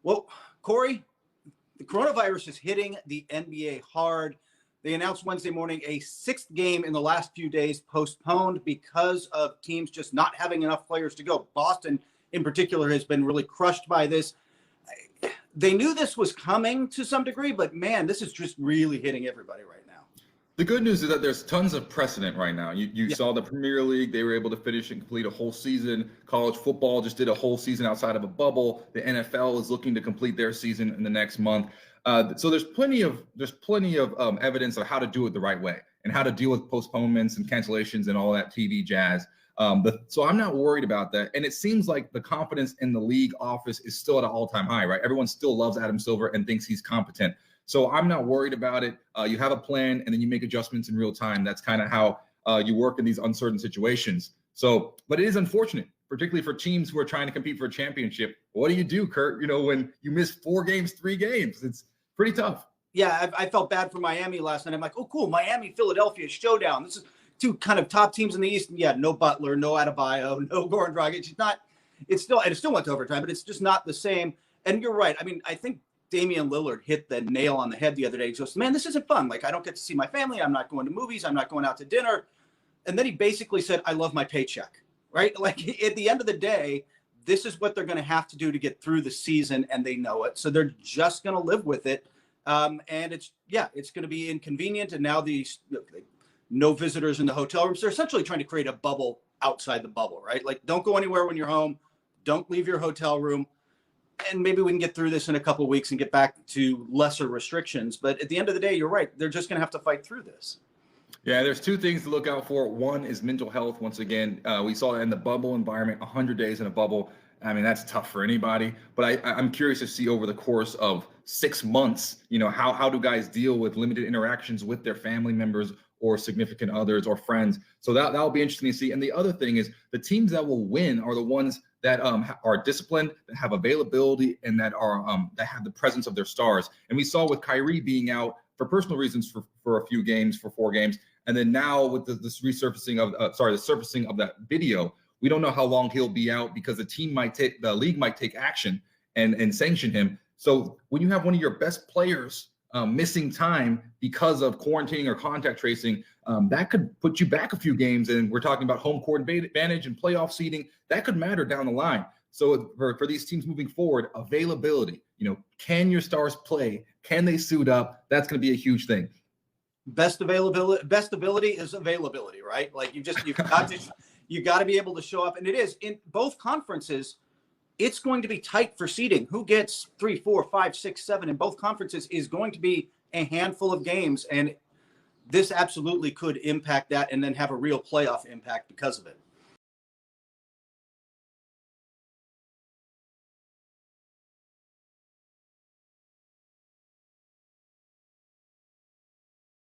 Well, Corey, the coronavirus is hitting the NBA hard. They announced Wednesday morning a sixth game in the last few days postponed because of teams just not having enough players to go. Boston, in particular, has been really crushed by this. They knew this was coming to some degree, but man, this is just really hitting everybody right now. The good news is that there's tons of precedent right now. You saw the Premier League, they were able to finish and complete a whole season. College football just did a whole season outside of a bubble. The NFL is looking to complete their season in the next month. So there's plenty of evidence of how to do it the right way and how to deal with postponements and cancellations and all that TV jazz. So I'm not worried about that. And it seems like the confidence in the league office is still at an all-time high, right? Everyone still loves Adam Silver and thinks he's competent. So I'm not worried about it. You have a plan and then you make adjustments in real time. That's kind of how you work in these uncertain situations. So, but it is unfortunate, particularly for teams who are trying to compete for a championship. What do you do, Kurt? When you miss 4 games, 3 games, it's pretty tough. Yeah, I felt bad for Miami last night. I'm like, oh, cool, Miami, Philadelphia showdown. This is 2 kind of top teams in the East. Yeah, no Butler, no Adebayo, no Goran Dragic. It still went to overtime, but it's just not the same. And you're right. I mean, I think Damian Lillard hit the nail on the head the other day. He goes, man, this isn't fun. Like, I don't get to see my family. I'm not going to movies. I'm not going out to dinner. And then he basically said, I love my paycheck, right? Like, at the end of the day, this is what they're going to have to do to get through the season, and they know it. So they're just going to live with it. And it's going to be inconvenient. And now no visitors in the hotel rooms. They're essentially trying to create a bubble outside the bubble, right? Like, don't go anywhere when you're home. Don't leave your hotel room. And maybe we can get through this in a couple of weeks and get back to lesser restrictions. But at the end of the day, you're right. They're just going to have to fight through this. Yeah, there's 2 things to look out for. One is mental health. Once again, we saw in the bubble environment, 100 days in a bubble. I mean, that's tough for anybody. But I'm curious to see over the course of 6 months, how do guys deal with limited interactions with their family members or significant others or friends. So that'll be interesting to see. And the other thing is the teams that will win are the ones that are disciplined, that have availability, and that have the presence of their stars. And we saw with Kyrie being out for personal reasons for a few games, for 4 games, and then now with the surfacing of that video, we don't know how long he'll be out because the league might take action and sanction him. So when you have one of your best players missing time because of quarantining or contact tracing, that could put you back a few games. And we're talking about home court advantage and playoff seeding. That could matter down the line. So for these teams moving forward, availability, can your stars play? Can they suit up? That's going to be a huge thing. Best ability is availability, right? Like you got to be able to show up. And it is in both conferences. It's going to be tight for seeding. Who gets 3, 4, 5, 6, 7 in both conferences is going to be a handful of games. And this absolutely could impact that and then have a real playoff impact because of it.